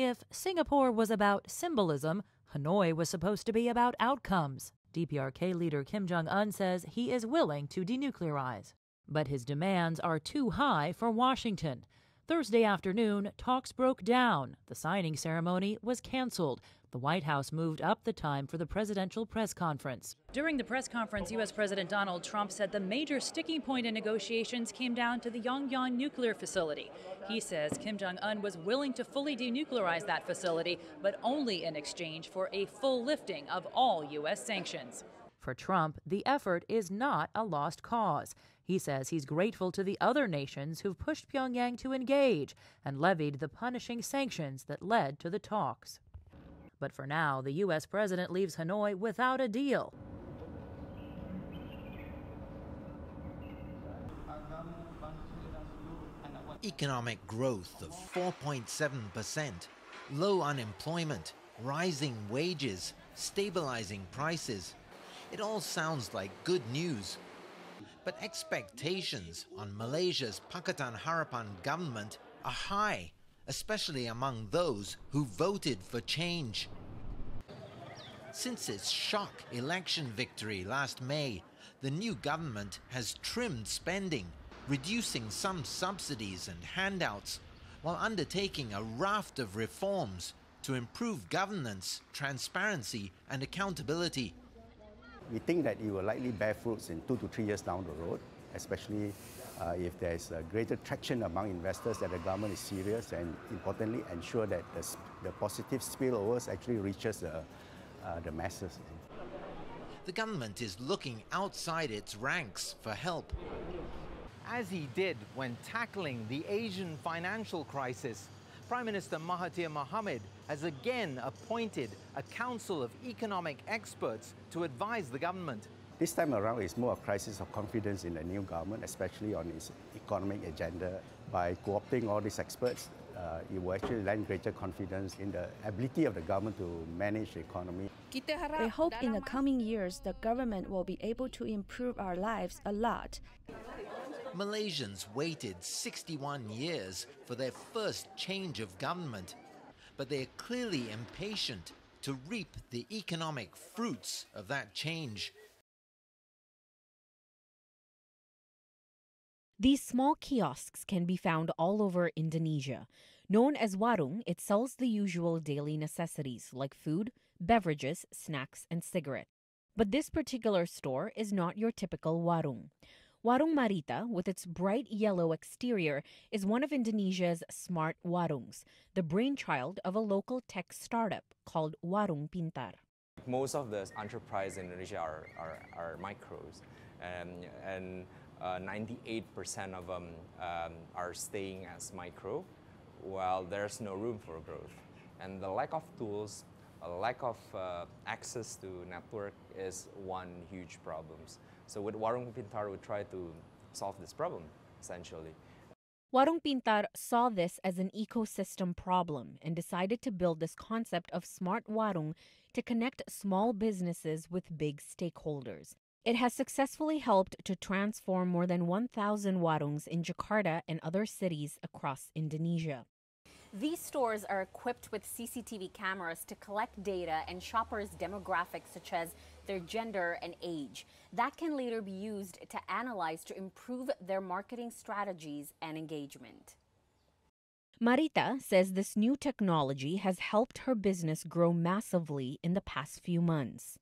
If Singapore was about symbolism, Hanoi was supposed to be about outcomes. DPRK leader Kim Jong-un says he is willing to denuclearize. But his demands are too high for Washington. Thursday afternoon, talks broke down. The signing ceremony was canceled. The White House moved up the time for the presidential press conference. During the press conference, U.S. President Donald Trump said the major sticking point in negotiations came down to the Yongbyon nuclear facility. He says Kim Jong-un was willing to fully denuclearize that facility, but only in exchange for a full lifting of all U.S. sanctions. For Trump, the effort is not a lost cause. He says he's grateful to the other nations who've pushed Pyongyang to engage and levied the punishing sanctions that led to the talks. But for now, the U.S. president leaves Hanoi without a deal. Economic growth of 4.7%, low unemployment, rising wages, stabilizing prices. It all sounds like good news. But expectations on Malaysia's Pakatan Harapan government are high, especially among those who voted for change. Since its shock election victory last May, the new government has trimmed spending, reducing some subsidies and handouts, while undertaking a raft of reforms to improve governance, transparency and accountability. We think that it will likely bear fruits in 2 to 3 years down the road, especially if there is a greater traction among investors that the government is serious, and importantly ensure that the positive spillovers actually reaches the masses. The government is looking outside its ranks for help. As he did when tackling the Asian financial crisis, Prime Minister Mahathir Mohamad has again appointed a council of economic experts to advise the government. This time around, it's more a crisis of confidence in the new government, especially on its economic agenda. By co-opting all these experts, it will actually lend greater confidence in the ability of the government to manage the economy. We hope in the coming years the government will be able to improve our lives a lot. Malaysians waited 61 years for their first change of government, but they are clearly impatient to reap the economic fruits of that change. These small kiosks can be found all over Indonesia. Known as warung, it sells the usual daily necessities like food, beverages, snacks, and cigarettes. But this particular store is not your typical warung. Warung Marita, with its bright yellow exterior, is one of Indonesia's smart warungs, the brainchild of a local tech startup called Warung Pintar. Most of the enterprises in Indonesia are micros, and 98% of them are staying as micro, while there's no room for growth. And the lack of tools, a lack of access to network is one huge problem. So with Warung Pintar, we try to solve this problem, essentially. Warung Pintar saw this as an ecosystem problem and decided to build this concept of smart warung to connect small businesses with big stakeholders. It has successfully helped to transform more than 1,000 warungs in Jakarta and other cities across Indonesia. These stores are equipped with CCTV cameras to collect data and shoppers' demographics such as their gender and age. That can later be used to analyze to improve their marketing strategies and engagement. Marita says this new technology has helped her business grow massively in the past few months.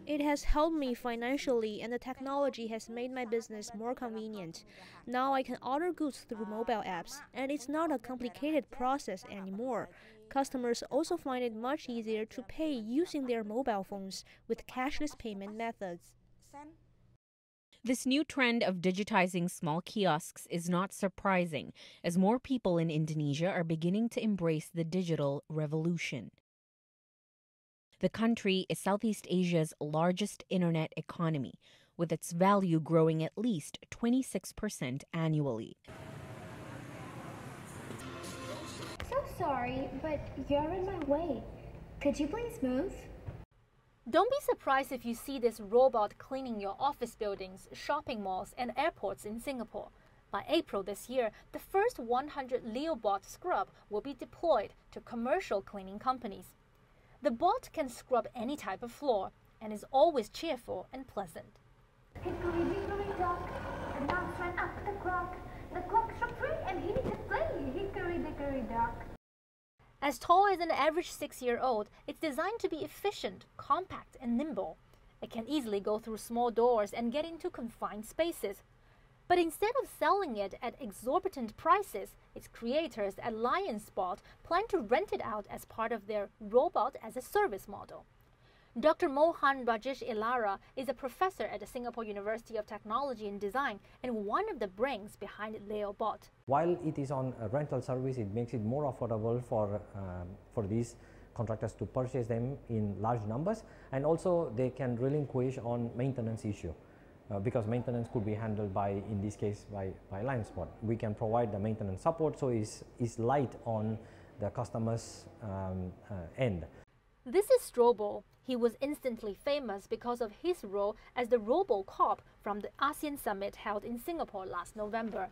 It has helped me financially, and the technology has made my business more convenient. Now I can order goods through mobile apps, and it's not a complicated process anymore. Customers also find it much easier to pay using their mobile phones with cashless payment methods. This new trend of digitizing small kiosks is not surprising, as more people in Indonesia are beginning to embrace the digital revolution. The country is Southeast Asia's largest internet economy, with its value growing at least 26% annually. So sorry, but you're in my way. Could you please move? Don't be surprised if you see this robot cleaning your office buildings, shopping malls, and airports in Singapore. By April this year, the first 100 LeoBot scrub will be deployed to commercial cleaning companies. The bot can scrub any type of floor and is always cheerful and pleasant. Hickory dickory dock, the mouse ran up the clock struck 3 and he needed to play. Hickory dickory dock. As tall as an average 6-year-old, it's designed to be efficient, compact, and nimble. It can easily go through small doors and get into confined spaces. But instead of selling it at exorbitant prices, its creators at LionSpot plan to rent it out as part of their robot-as-a-service model. Dr. Mohan Rajesh Ilara is a professor at the Singapore University of Technology and Design and one of the brains behind LeoBot. While it is on a rental service, it makes it more affordable for these contractors to purchase them in large numbers, and also they can relinquish on maintenance issue. Because maintenance could be handled by, in this case, by LionSpot. We can provide the maintenance support, so it's light on the customer's end. This is Strobo. He was instantly famous because of his role as the RoboCop from the ASEAN Summit held in Singapore last November.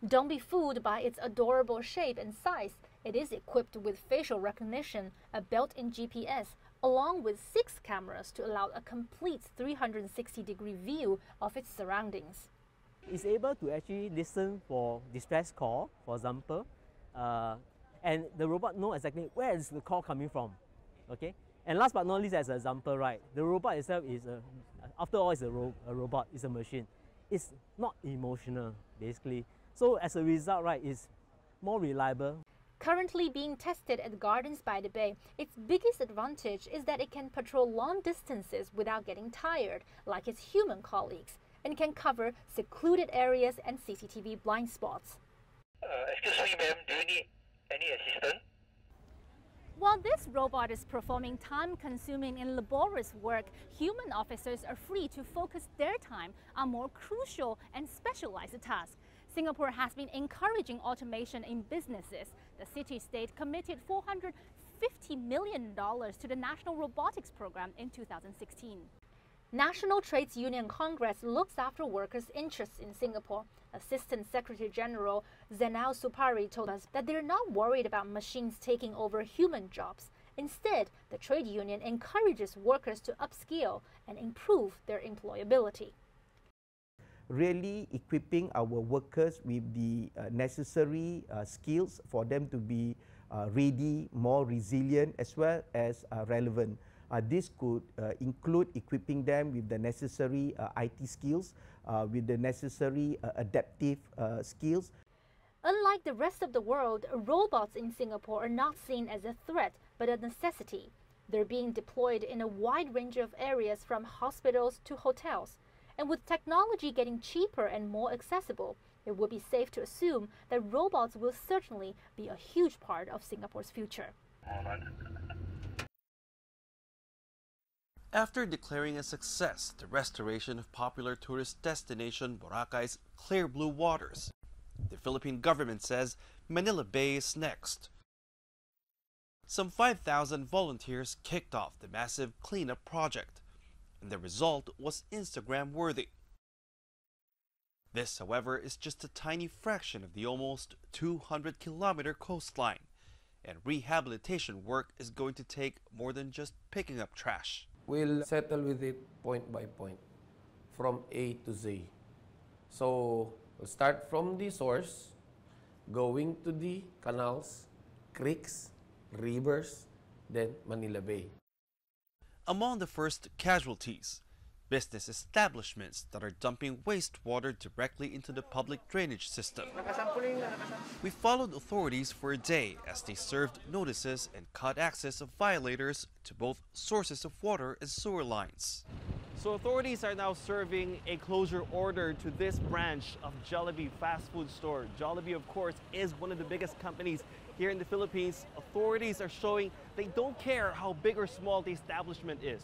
Don't be fooled by its adorable shape and size. It is equipped with facial recognition, a built-in GPS, along with 6 cameras to allow a complete 360-degree view of its surroundings. It's able to actually listen for distress call, for example, and the robot knows exactly where is the call coming from. Okay, and last but not least, as an example, right, the robot itself is after all, it's a robot, it's a machine. It's not emotional, basically. So as a result, right, it's more reliable. Currently being tested at Gardens by the Bay, its biggest advantage is that it can patrol long distances without getting tired, like its human colleagues, and can cover secluded areas and CCTV blind spots. Excuse me, ma'am, do you need any assistance? While this robot is performing time-consuming and laborious work, human officers are free to focus their time on more crucial and specialized tasks. Singapore has been encouraging automation in businesses. The city-state committed $450 million to the National Robotics Program in 2016. National Trades Union Congress looks after workers' interests in Singapore. Assistant Secretary General Zainal Supari told us that they're not worried about machines taking over human jobs. Instead, the trade union encourages workers to upskill and improve their employability. Really equipping our workers with the necessary skills for them to be ready, more resilient, as well as relevant. This could include equipping them with the necessary IT skills, with the necessary adaptive skills. Unlike the rest of the world, robots in Singapore are not seen as a threat, but a necessity. They're being deployed in a wide range of areas from hospitals to hotels. And with technology getting cheaper and more accessible, it would be safe to assume that robots will certainly be a huge part of Singapore's future. After declaring a success the restoration of popular tourist destination Boracay's clear blue waters, the Philippine government says Manila Bay is next. Some 5,000 volunteers kicked off the massive cleanup project, and the result was Instagram-worthy. This, however, is just a tiny fraction of the almost 200-kilometer coastline, and rehabilitation work is going to take more than just picking up trash. We'll settle with it point by point, from A to Z. So we'll start from the source, going to the canals, creeks, rivers, then Manila Bay. Among the first casualties, business establishments that are dumping wastewater directly into the public drainage system. We followed authorities for a day as they served notices and cut access of violators to both sources of water and sewer lines. So authorities are now serving a closure order to this branch of Jollibee fast food store. Jollibee, of course, is one of the biggest companies here in the Philippines. Authorities are showing they don't care how big or small the establishment is.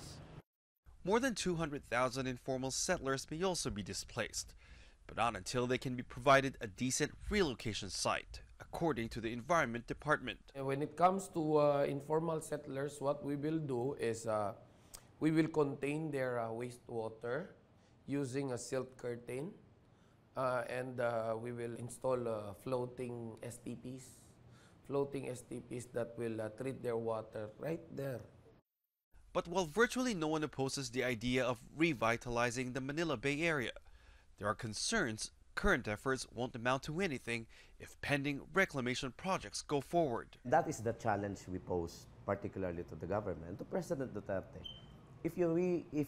More than 200,000 informal settlers may also be displaced, but not until they can be provided a decent relocation site, according to the Environment Department. When it comes to informal settlers, what we will do is we will contain their wastewater using a silt curtain, and we will install floating STPs that will treat their water right there. But while virtually no one opposes the idea of revitalizing the Manila Bay Area, there are concerns current efforts won't amount to anything if pending reclamation projects go forward. That is the challenge we pose, particularly to the government, to President Duterte. If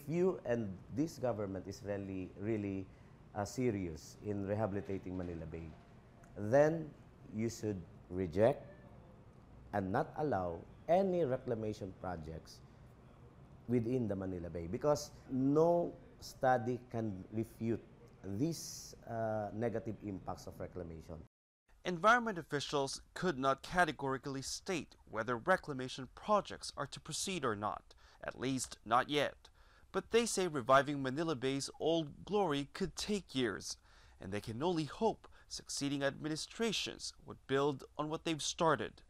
you and this government is really serious in rehabilitating Manila Bay, then you should reject and not allow any reclamation projects within the Manila Bay, because no study can refute these negative impacts of reclamation. Environment officials could not categorically state whether reclamation projects are to proceed or not, at least not yet. But they say reviving Manila Bay's old glory could take years, and they can only hope succeeding administrations would build on what they've started.